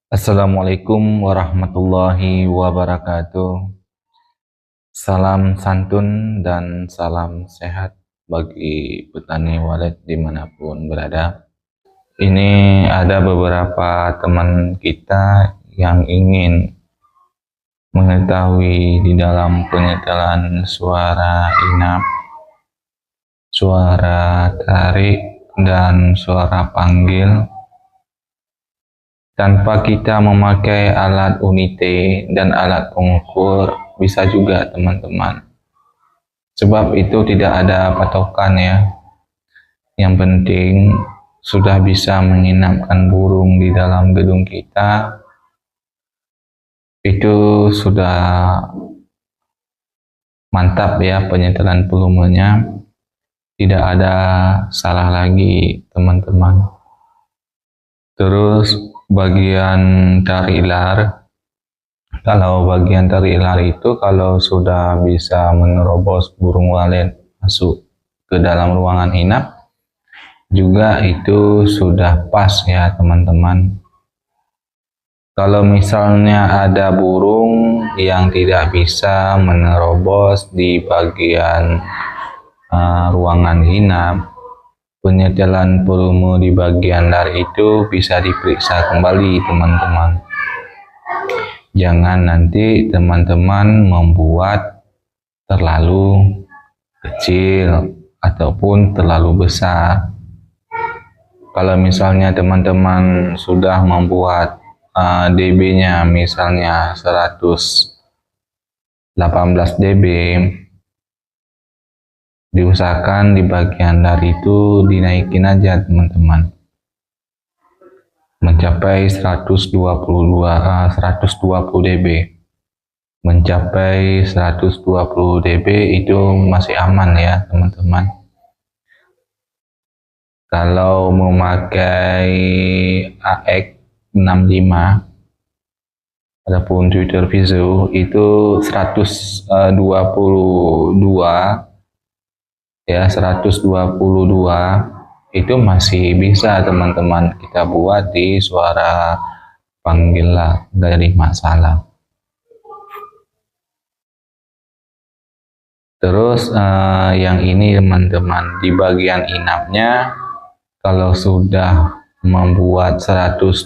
Assalamualaikum warahmatullahi wabarakatuh. Salam santun dan salam sehat bagi petani walet dimanapun berada. Ini ada beberapa teman kita yang ingin mengetahui di dalam penyetelan suara inap, suara tarik, dan suara panggil tanpa kita memakai alat unite dan alat pengukur, bisa juga teman-teman. Sebab itu tidak ada patokan ya. Yang penting sudah bisa menginapkan burung di dalam gedung kita, itu sudah mantap ya penyetelan volumenya. Tidak ada salah lagi teman-teman. Terus bagian tarik ilar, kalau bagian tarik ilar itu kalau sudah bisa menerobos burung walet masuk ke dalam ruangan inap, juga itu sudah pas ya teman-teman. Kalau misalnya ada burung yang tidak bisa menerobos di bagian ruangan inap, penyetelan volume di bagian lar itu bisa diperiksa kembali teman-teman. Jangan nanti teman-teman membuat terlalu kecil ataupun terlalu besar. Kalau misalnya teman-teman sudah membuat dB-nya misalnya 118 dB, diusahakan di bagian lar itu dinaikin aja teman-teman, mencapai 120 dB. Mencapai 120 dB itu masih aman ya teman-teman. Kalau memakai AX65 ataupun Twitter Visu itu 122 ya, 122 itu masih bisa teman-teman kita buat di suara panggil lar, dari masalah. Terus yang ini teman-teman, di bagian inapnya kalau sudah membuat 122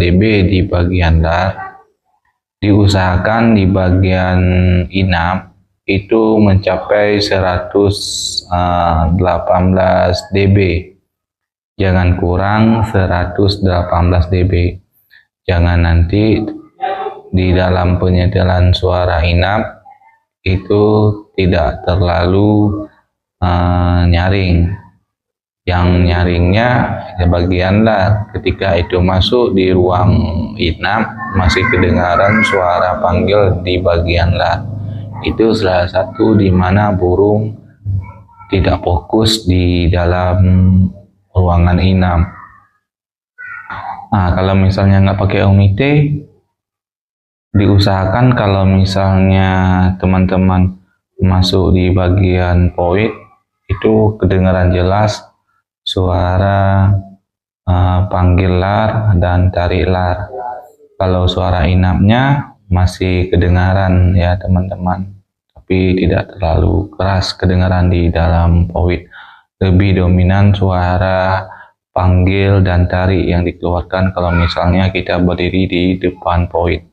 dB di bagian lar, diusahakan di bagian inap itu mencapai 118 dB, jangan kurang 118 dB. Jangan nanti di dalam penyetelan suara inap itu tidak terlalu nyaring. Yang nyaringnya di bagian lar, ketika itu masuk di ruang inap masih kedengaran suara panggil di bagian lar. Itu salah satu di mana burung tidak fokus di dalam ruangan inap. Nah, kalau misalnya nggak pakai unite, diusahakan kalau misalnya teman-teman masuk di bagian poid itu kedengaran jelas suara panggil lar dan tarik lar. Kalau suara inapnya masih kedengaran ya teman-teman, tapi tidak terlalu keras kedengaran di dalam poid. Lebih dominan suara panggil dan tarik yang dikeluarkan kalau misalnya kita berdiri di depan poid.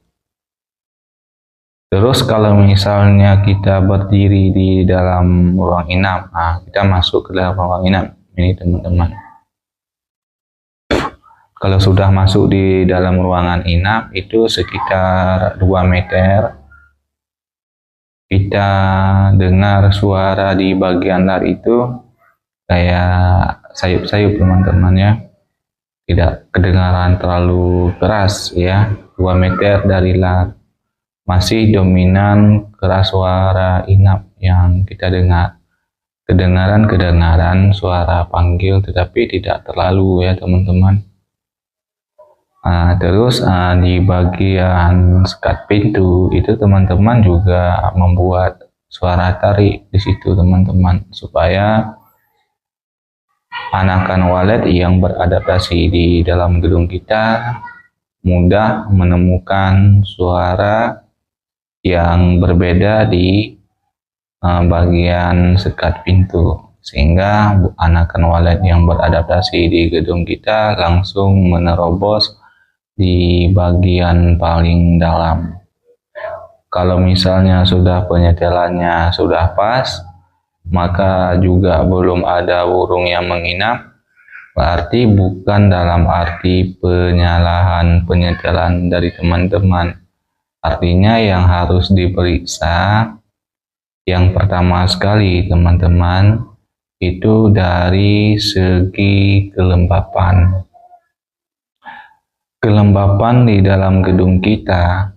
Terus kalau misalnya kita berdiri di dalam ruang inap, nah kita masuk ke dalam ruang inap ini teman-teman. Kalau sudah masuk di dalam ruangan inap itu sekitar 2 meter, kita dengar suara di bagian lar itu kayak sayup-sayup teman-teman ya, tidak kedengaran terlalu keras ya. 2 meter dari lar masih dominan keras suara inap yang kita dengar, kedengaran suara panggil tetapi tidak terlalu ya teman-teman. Terus di bagian sekat pintu itu teman-teman juga membuat suara tarik di situ teman-teman, supaya anakan walet yang beradaptasi di dalam gedung kita mudah menemukan suara yang berbeda di bagian sekat pintu, sehingga anakan walet yang beradaptasi di gedung kita langsung menerobos di bagian paling dalam. Kalau misalnya sudah penyetelannya sudah pas, maka juga belum ada burung yang menginap, berarti bukan dalam arti penyalahan penyetelan dari teman-teman. Artinya yang harus diperiksa yang pertama sekali teman-teman itu dari segi kelembapan. Kelembapan di dalam gedung kita,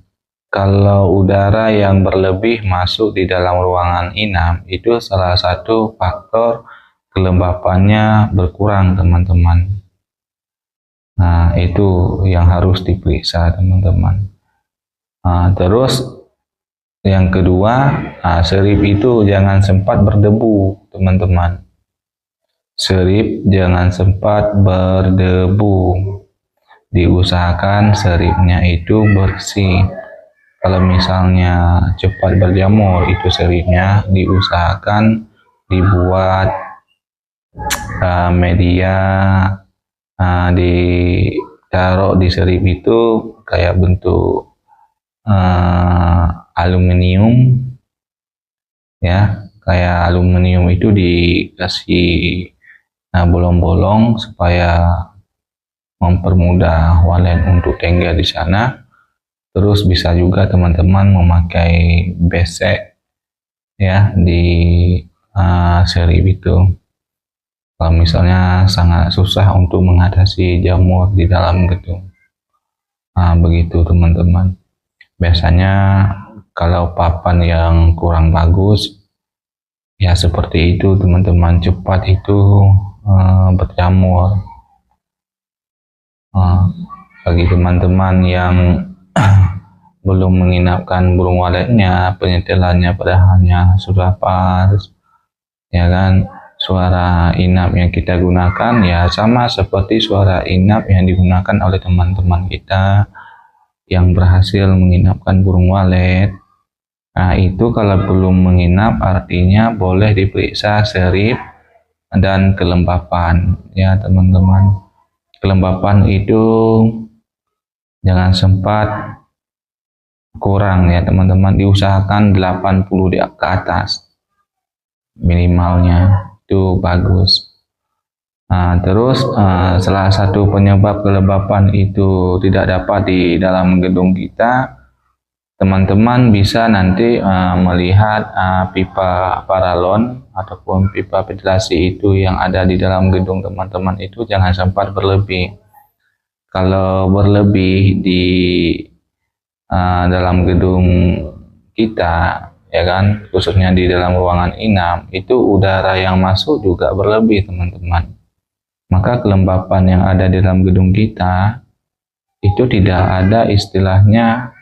kalau udara yang berlebih masuk di dalam ruangan inap, itu salah satu faktor kelembapannya berkurang, teman-teman. Nah, itu yang harus diperiksa, teman-teman. Nah, terus yang kedua, serip itu jangan sempat berdebu, teman-teman. Serip jangan sempat berdebu. Diusahakan seripnya itu bersih. Kalau misalnya cepat berjamur, itu seripnya diusahakan dibuat media ditaruh di serip itu kayak bentuk aluminium, ya, kayak aluminium itu dikasih bolong-bolong supaya mempermudah walet untuk tinggal di sana. Terus bisa juga teman-teman memakai besek, ya, di serip itu. Kalau misalnya sangat susah untuk mengatasi jamur di dalam gedung. Begitu teman-teman. Biasanya kalau papan yang kurang bagus, ya seperti itu teman-teman, cepat itu berjamur. Bagi teman-teman yang belum menginapkan burung waletnya, penyetelannya padahalnya sudah pas, ya kan, suara inap yang kita gunakan ya sama seperti suara inap yang digunakan oleh teman-teman kita yang berhasil menginapkan burung walet. Nah, itu kalau belum menginap artinya boleh diperiksa serip dan kelembapan, ya teman-teman. Kelembapan itu jangan sempat kurang, ya teman-teman, diusahakan 80 di ke atas minimalnya, itu bagus. Terus salah satu penyebab kelembapan itu tidak dapat di dalam gedung kita, teman-teman bisa nanti melihat pipa paralon ataupun pipa ventilasi itu yang ada di dalam gedung teman-teman itu jangan sempat berlebih. Kalau berlebih di dalam gedung kita, ya kan, khususnya di dalam ruangan inap, itu udara yang masuk juga berlebih teman-teman. Maka kelembapan yang ada di dalam gedung kita itu tidak ada istilahnya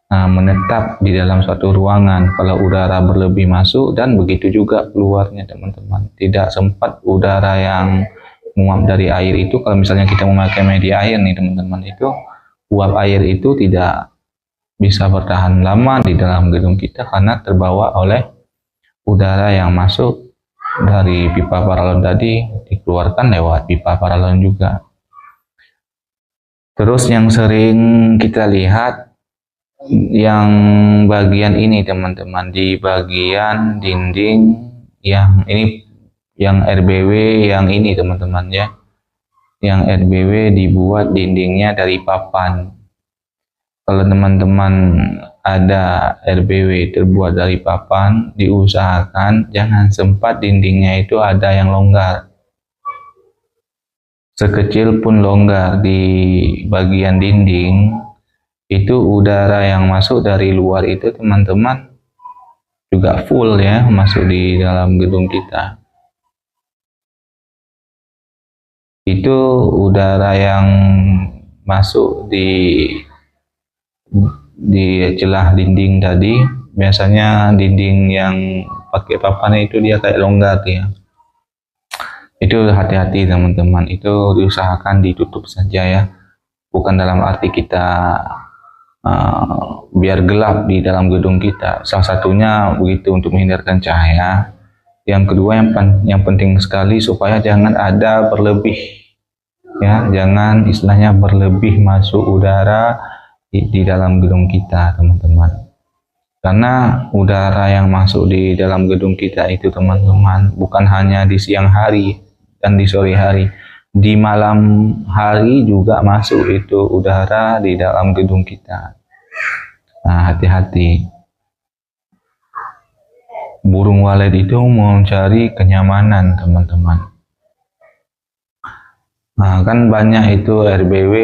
menetap di dalam suatu ruangan kalau udara berlebih masuk, dan begitu juga keluarnya teman-teman. Tidak sempat udara yang menguap dari air itu, kalau misalnya kita memakai media air nih teman-teman, itu uap air itu tidak bisa bertahan lama di dalam gedung kita karena terbawa oleh udara yang masuk dari pipa paralon tadi, dikeluarkan lewat pipa paralon juga. Terus yang sering kita lihat yang bagian ini teman-teman, di bagian dinding yang ini, yang RBW yang ini teman-teman, ya, yang RBW dibuat dindingnya dari papan. Kalau teman-teman ada RBW terbuat dari papan, diusahakan jangan sempat dindingnya itu ada yang longgar. Sekecil pun longgar di bagian dinding, itu udara yang masuk dari luar itu teman-teman juga full, ya, masuk di dalam gedung kita. Itu udara yang masuk di celah dinding tadi, biasanya dinding yang pakai papan itu dia kayak longgar, ya. Itu hati-hati teman-teman, itu diusahakan ditutup saja, ya. bukan dalam arti kita biar gelap di dalam gedung kita. Salah satunya begitu untuk menghindarkan cahaya. Yang kedua yang penting sekali supaya jangan ada berlebih, ya, jangan istilahnya berlebih masuk udara di dalam gedung kita, teman-teman. Karena udara yang masuk di dalam gedung kita itu, teman-teman, bukan hanya di siang hari dan di sore hari, di malam hari juga masuk itu udara di dalam gedung kita. Nah, hati-hati. Burung walet itu mencari kenyamanan, teman-teman. Nah, kan banyak itu RBW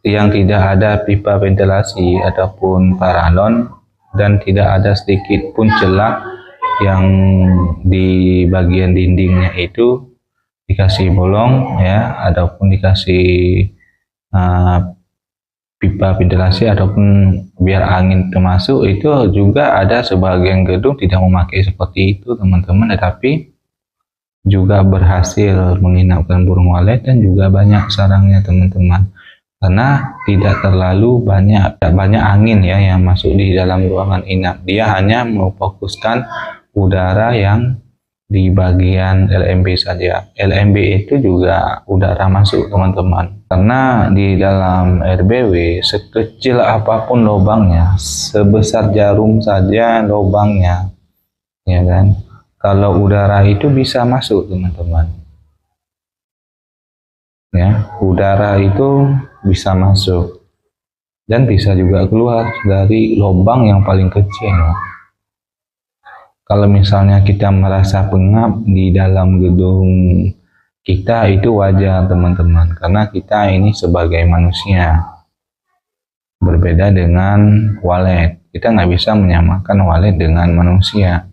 yang tidak ada pipa ventilasi ataupun paralon, dan tidak ada sedikit pun celah yang di bagian dindingnya itu dikasih bolong, ya, ataupun dikasih pipa ventilasi ataupun biar angin termasuk. Itu juga ada sebagian gedung tidak memakai seperti itu, teman-teman, tetapi juga berhasil menginapkan burung walet dan juga banyak sarangnya, teman-teman, karena tidak terlalu banyak angin ya yang masuk di dalam ruangan inap. Dia hanya memfokuskan udara yang di bagian LMB saja. LMB itu juga udara masuk, teman-teman, karena di dalam RBW sekecil apapun lubangnya, sebesar jarum saja lubangnya, ya kan, kalau udara itu bisa masuk, teman-teman, ya, udara itu bisa masuk dan bisa juga keluar dari lubang yang paling kecil. Kalau misalnya kita merasa pengap di dalam gedung kita, itu wajar, teman-teman, karena kita ini sebagai manusia berbeda dengan walet. Kita nggak bisa menyamakan walet dengan manusia.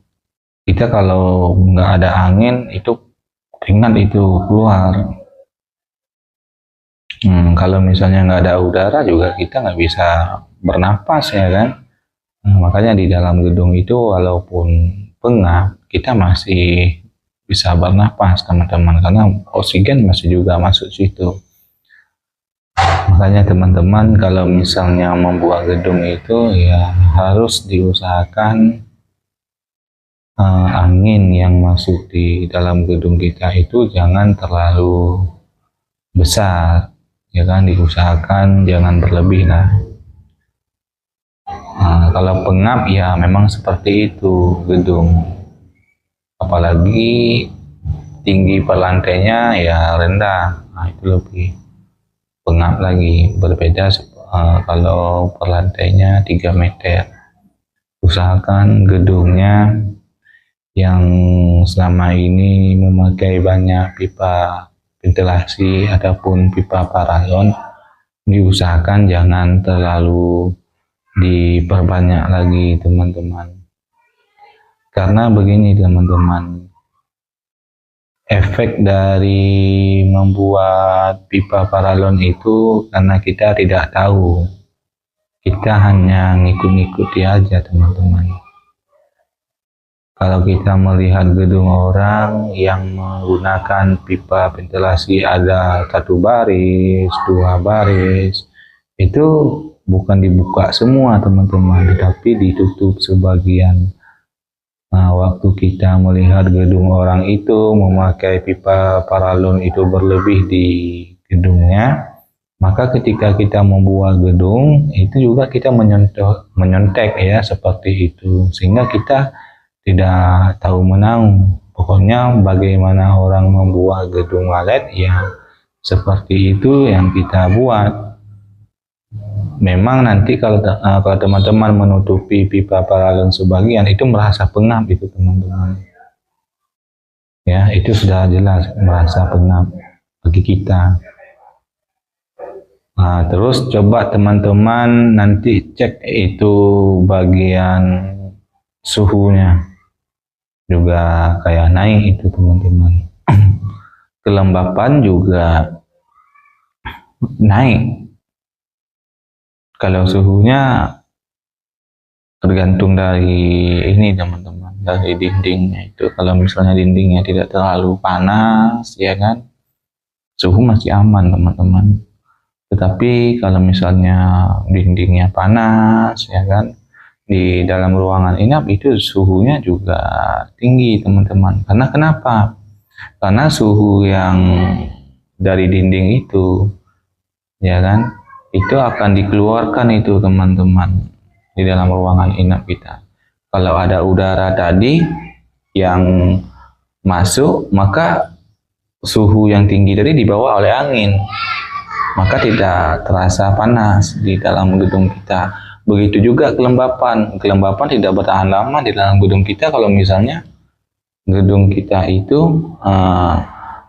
Kita kalau nggak ada angin itu keringat itu keluar. Kalau misalnya nggak ada udara juga kita nggak bisa bernapas, ya kan. Makanya di dalam gedung itu walaupun pengap, kita masih bisa bernapas, teman-teman, karena oksigen masih juga masuk situ. Makanya teman-teman kalau misalnya membuat gedung itu ya harus diusahakan angin yang masuk di dalam gedung kita itu jangan terlalu besar, ya kan, diusahakan jangan berlebih lah. Kalau pengap ya memang seperti itu gedung, apalagi tinggi per lantainya ya rendah, nah itu lebih pengap lagi. Berbeda kalau per lantainya 3 meter. Usahakan gedungnya yang selama ini memakai banyak pipa ventilasi ataupun pipa paralon, diusahakan jangan terlalu diperbanyak lagi, teman-teman. Karena begini, teman-teman, efek dari membuat pipa paralon itu karena kita tidak tahu, kita hanya ngikut-ngikuti aja, teman-teman. Kalau kita melihat gedung orang yang menggunakan pipa ventilasi ada 1 baris, 2 baris, itu bukan dibuka semua, teman-teman, tetapi ditutup sebagian. Nah, waktu kita melihat gedung orang itu memakai pipa paralon itu berlebih di gedungnya, maka ketika kita membuat gedung itu juga kita menyontek ya seperti itu, sehingga kita tidak tahu menau. Pokoknya bagaimana orang membuat gedung walet ya seperti itu yang kita buat. Memang nanti kalau teman-teman menutupi pipa paralon sebagian itu merasa pengap itu, teman-teman. Ya, itu sudah jelas merasa pengap bagi kita. Nah, terus coba teman-teman nanti cek itu bagian suhunya juga kayak naik itu, teman-teman. Kelembapan juga naik. Kalau suhunya tergantung dari ini, teman-teman, dari dindingnya itu. Kalau misalnya dindingnya tidak terlalu panas, ya kan, suhu masih aman, teman-teman. Tetapi kalau misalnya dindingnya panas, ya kan, di dalam ruangan inap itu suhunya juga tinggi, teman-teman. Karena kenapa? Karena suhu yang dari dinding itu, ya kan, itu akan dikeluarkan itu, teman-teman, di dalam ruangan inap kita. Kalau ada udara tadi yang masuk, maka suhu yang tinggi tadi dibawa oleh angin, maka tidak terasa panas di dalam gedung kita. Begitu juga kelembapan. Kelembapan tidak bertahan lama di dalam gedung kita kalau misalnya gedung kita itu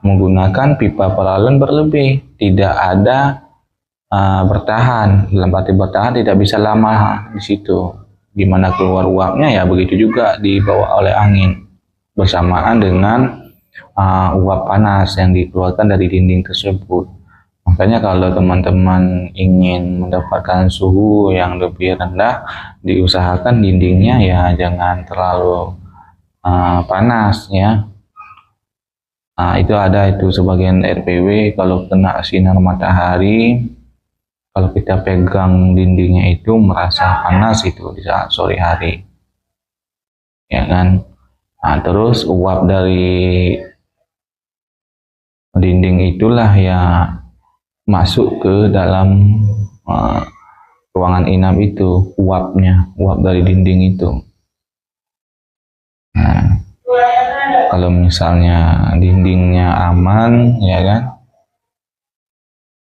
menggunakan pipa paralon berlebih. Tidak ada bertahan. Dalam arti bertahan tidak bisa lama di situ. Gimana keluar uapnya, ya begitu juga dibawa oleh angin bersamaan dengan uap panas yang dikeluarkan dari dinding tersebut. Makanya kalau teman-teman ingin mendapatkan suhu yang lebih rendah, diusahakan dindingnya ya jangan terlalu panas ya. Itu ada itu sebagian RPW kalau kena sinar matahari, kalau kita pegang dindingnya itu merasa panas itu di saat sore hari, ya kan. Terus uap dari dinding itulah ya masuk ke dalam ruangan inap itu, uap dari dinding itu. Nah, kalau misalnya dindingnya aman, ya kan,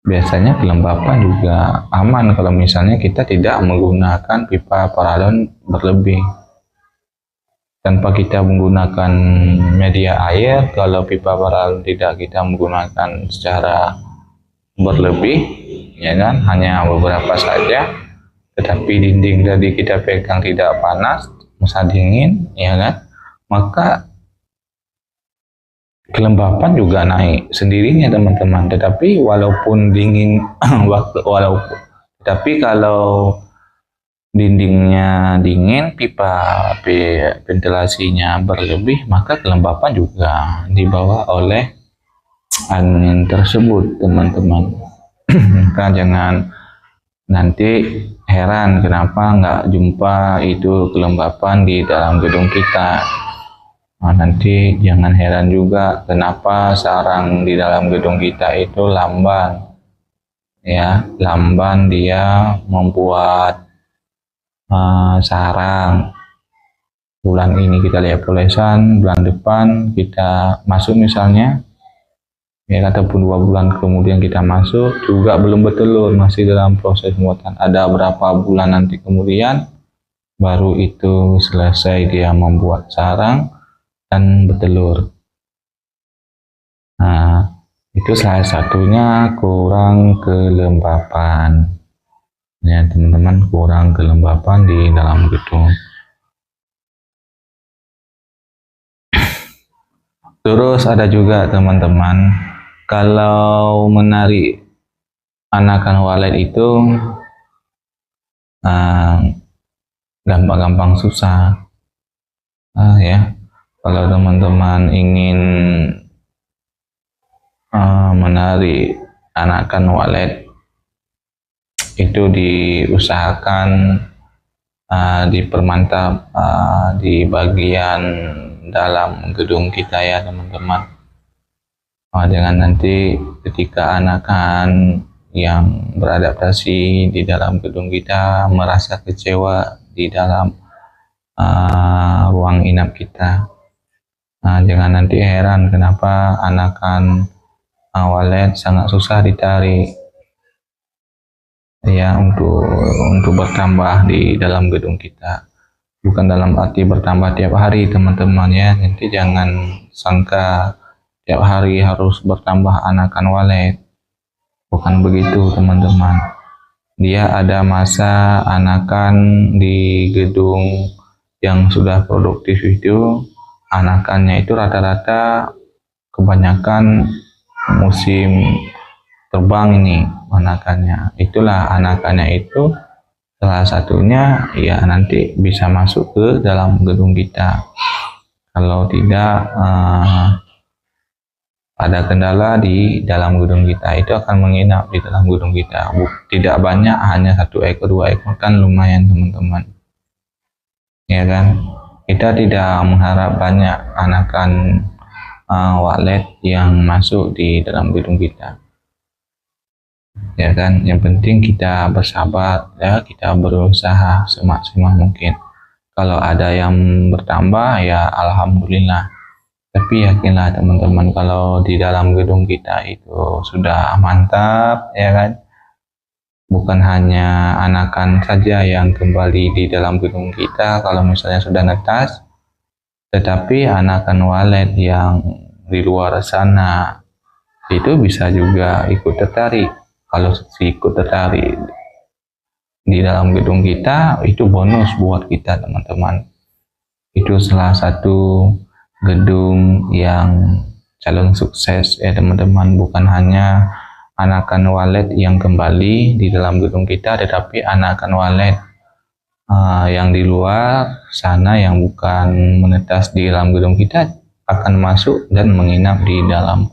biasanya kelembapan juga aman kalau misalnya kita tidak menggunakan pipa paralon berlebih. Tanpa kita menggunakan media air, kalau pipa paralon tidak kita menggunakan secara berlebih, ya kan, hanya beberapa saja, tetapi dinding tadi kita pegang tidak panas, masa dingin, ya kan, maka kelembapan juga naik sendirinya, teman-teman. Tetapi walaupun dingin tapi kalau dindingnya dingin, pipa ventilasinya berlebih, maka kelembapan juga dibawa oleh angin tersebut, teman-teman. Maka jangan nanti heran kenapa nggak jumpa itu kelembapan di dalam gedung kita. Nanti jangan heran juga kenapa sarang di dalam gedung kita itu lamban, ya, lamban dia membuat sarang. Bulan ini kita lihat polesan, bulan depan kita masuk misalnya, ya, ataupun 2 bulan kemudian kita masuk juga belum bertelur, masih dalam proses pembuatan. Ada berapa bulan nanti kemudian baru itu selesai dia membuat sarang dan bertelur. Nah, itu salah satunya kurang kelembapan, ya teman-teman, kurang kelembapan di dalam gedung. Terus ada juga, teman-teman, kalau menarik anakan walet itu gampang-gampang susah, ya. Kalau teman-teman ingin menarik anakan walet itu diusahakan dipermantap di bagian dalam gedung kita, ya teman-teman. Jangan nanti ketika anakan yang beradaptasi di dalam gedung kita merasa kecewa di dalam ruang inap kita. Jangan nanti heran kenapa anakan walet sangat susah ditarik, ya, untuk bertambah di dalam gedung kita. Bukan dalam arti bertambah tiap hari, teman-teman, ya. Nanti jangan sangka tiap hari harus bertambah anakan walet. Bukan begitu, teman-teman. Dia ada masa anakan di gedung yang sudah produktif itu, anakannya itu rata-rata kebanyakan musim terbang ini anakannya. Itulah anakannya itu salah satunya ya nanti bisa masuk ke dalam gedung kita. Kalau tidak ada kendala di dalam gedung kita, itu akan menginap di dalam gedung kita. Tidak banyak, hanya 1 ekor 2 ekor kan lumayan teman-teman, ya kan. Kita tidak mengharap banyak anakan walet yang masuk di dalam gedung kita, ya kan. Yang penting kita bersabar ya, kita berusaha semaksimal mungkin. Kalau ada yang bertambah ya alhamdulillah. Tapi yakinlah teman-teman, kalau di dalam gedung kita itu sudah mantap, ya kan. Bukan hanya anakan saja yang kembali di dalam gedung kita kalau misalnya sudah netas, tetapi anakan walet yang di luar sana itu bisa juga ikut tertarik. Kalau ikut tertarik di dalam gedung kita, itu bonus buat kita teman-teman. Itu salah satu gedung yang calon sukses ya teman-teman. Bukan hanya anakan walet yang kembali di dalam gedung kita, tetapi anakan walet yang di luar sana yang bukan menetas di dalam gedung kita akan masuk dan menginap di dalam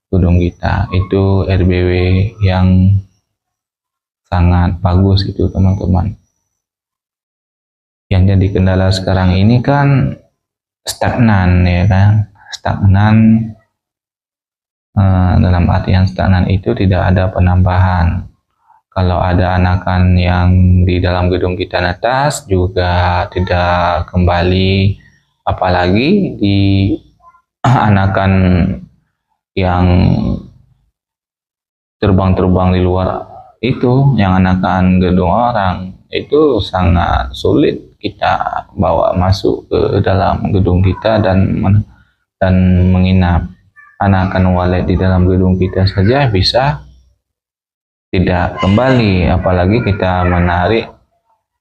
gedung kita. Itu RBW yang sangat bagus itu teman-teman. Yang jadi kendala sekarang ini kan stagnan, ya kan. Stagnan dalam artian stagnan itu tidak ada penambahan. Kalau ada anakan yang di dalam gedung kita netas juga tidak kembali, apalagi di anakan yang terbang-terbang di luar itu, yang anakan gedung orang, itu sangat sulit kita bawa masuk ke dalam gedung kita dan menginap. Anakan walet di dalam gedung kita saja bisa tidak kembali, apalagi kita menarik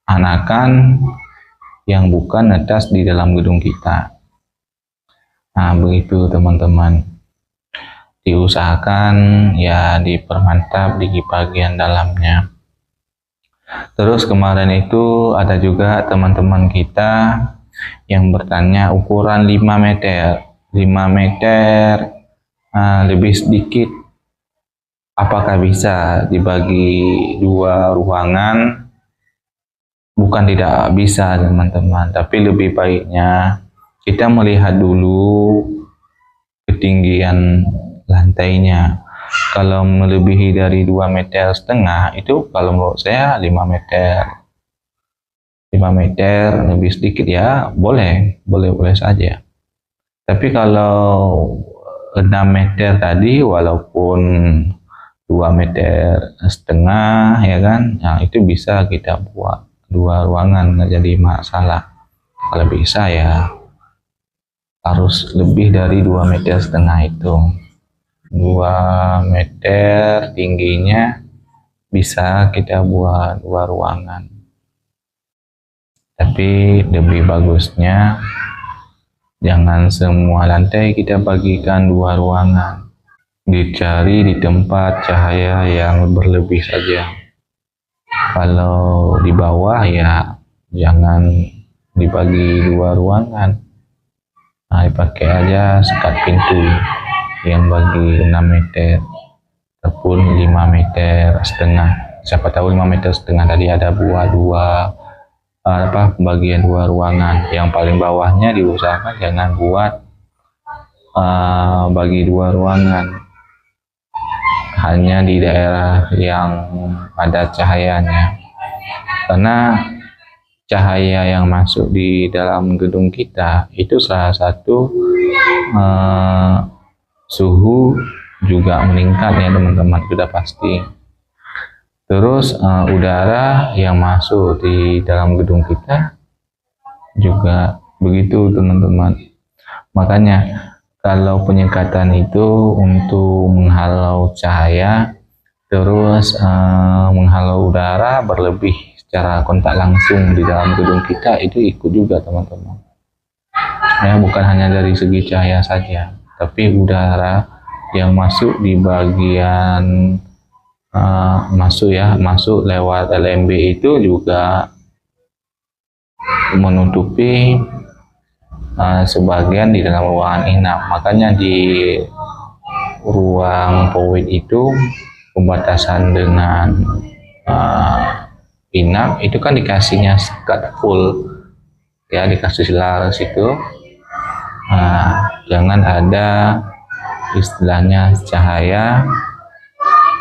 anakan yang bukan netas di dalam gedung kita. Nah begitu teman-teman, diusahakan ya dipermantap di bagian dalamnya. Terus kemarin itu ada juga teman-teman kita yang bertanya ukuran 5 meter 5 meter lebih sedikit, apakah bisa dibagi 2 ruangan? Bukan tidak bisa teman-teman, tapi lebih baiknya kita melihat dulu ketinggian lantainya. Kalau melebihi dari 2,5 meter itu kalau menurut saya 5 meter 5 meter lebih sedikit ya boleh saja. Tapi kalau 6 meter tadi, walaupun 2,5 meter ya kan, nah itu bisa kita buat 2 ruangan, nggak jadi masalah. Kalau bisa ya harus lebih dari 2,5 meter itu. 2 meter tingginya bisa kita buat 2 ruangan. Tapi lebih bagusnya jangan semua lantai kita bagikan 2 ruangan. Dicari di tempat cahaya yang berlebih saja. Kalau di bawah ya jangan dibagi 2 ruangan. Nah, dipakai aja sekat pintu yang bagi 6 meter ataupun 5,5 meter. Siapa tahu 5,5 meter tadi ada buat 2 pembagian 2 ruangan. Yang paling bawahnya diusahakan jangan buat bagi 2 ruangan, hanya di daerah yang ada cahayanya, karena cahaya yang masuk di dalam gedung kita itu salah satu suhu juga meningkat ya teman-teman, sudah pasti. Terus udara yang masuk di dalam gedung kita juga begitu teman-teman. Makanya kalau penyekatan itu untuk menghalau cahaya, terus menghalau udara berlebih secara kontak langsung di dalam gedung kita, itu ikut juga teman-teman. Ya, bukan hanya dari segi cahaya saja, tapi udara yang masuk di bagian masuk lewat LMB itu juga menutupi sebagian di dalam ruangan inap. Makanya di ruang POWID itu pembatasan dengan inap itu kan dikasihnya sekat full ya, dikasih laras itu. Jangan ada istilahnya cahaya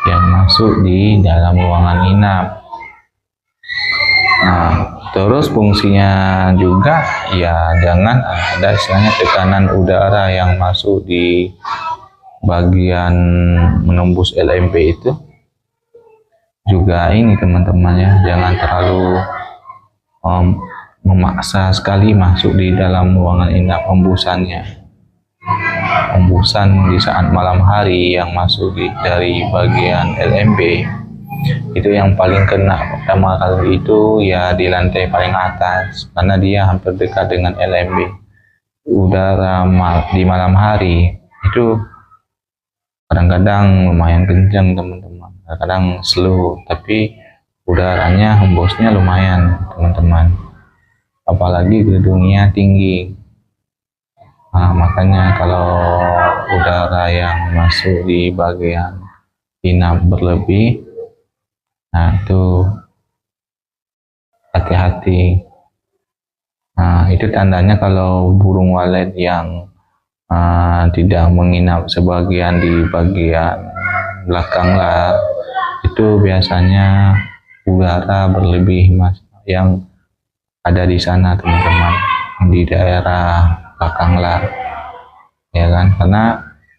yang masuk di dalam ruangan inap. Terus fungsinya juga ya jangan ada istilahnya tekanan udara yang masuk di bagian menembus LMP itu. Juga ini teman-teman ya, jangan terlalu memaksa sekali masuk di dalam ruangan inap. Hembusan di saat malam hari yang masuk dari bagian LMP itu yang paling kena pertama kali itu ya di lantai paling atas, karena dia hampir dekat dengan LMP. Udara di malam hari itu kadang-kadang lumayan kencang teman-teman, kadang slow, tapi udaranya hembusnya lumayan teman-teman, apalagi gedungnya tinggi. Makanya kalau udara yang masuk di bagian inap berlebih, itu hati-hati. Itu tandanya kalau burung walet yang tidak menginap sebagian di bagian belakang lar, itu biasanya udara berlebih yang ada di sana teman-teman, di daerah belakang lar ya kan, karena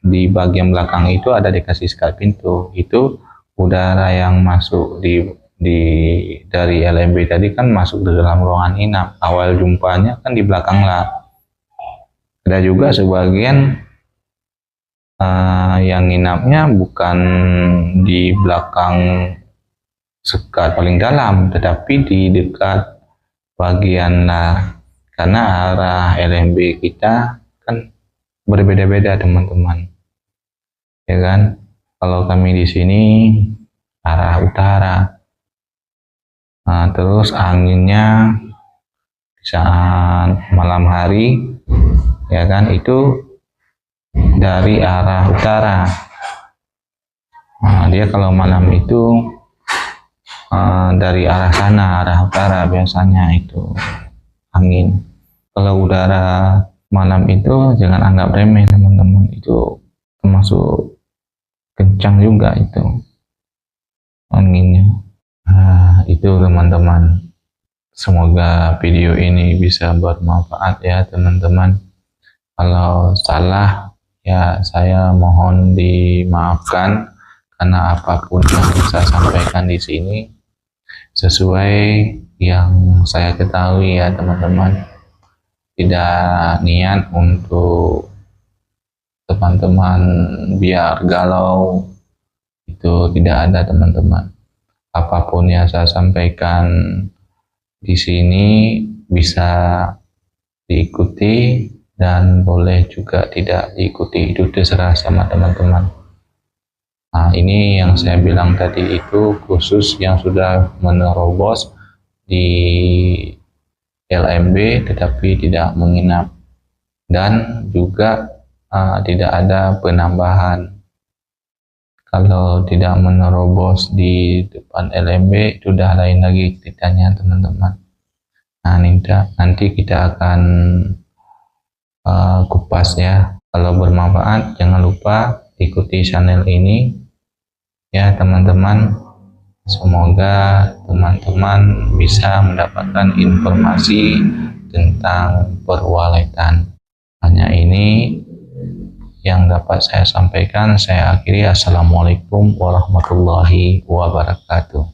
di bagian belakang itu ada dikasih sekat pintu. Itu udara yang masuk dari LMB tadi kan masuk ke dalam ruangan inap. Awal jumpanya kan di belakang lar. Ada juga sebagian yang nginapnya bukan di belakang sekat paling dalam, tetapi di dekat bagian lar, karena arah LMB kita kan berbeda-beda teman-teman ya kan. Kalau kami di sini arah utara, terus anginnya saat malam hari ya kan itu dari arah utara. Dia kalau malam itu dari arah sana, arah utara biasanya itu angin. Kalau udara malam itu jangan anggap remeh teman-teman, itu termasuk kencang juga itu anginnya. Itu teman-teman, semoga video ini bisa bermanfaat ya teman-teman. Kalau salah ya saya mohon dimaafkan, karena apapun yang saya sampaikan di sini sesuai yang saya ketahui ya teman-teman, tidak niat untuk teman-teman biar galau, itu tidak ada teman-teman. Apapun yang saya sampaikan di sini bisa diikuti dan boleh juga tidak diikuti, itu terserah sama teman-teman. Ini yang saya bilang tadi itu khusus yang sudah menerobos di LMB tetapi tidak menginap, dan juga tidak ada penambahan. Kalau tidak menerobos di depan LMB itu udah lain lagi ceritanya teman-teman. Nanti kita akan kupas ya. Kalau bermanfaat jangan lupa ikuti channel ini ya teman-teman. Semoga teman-teman bisa mendapatkan informasi tentang perwaletan. Hanya ini yang dapat saya sampaikan. Saya akhiri. Assalamualaikum warahmatullahi wabarakatuh.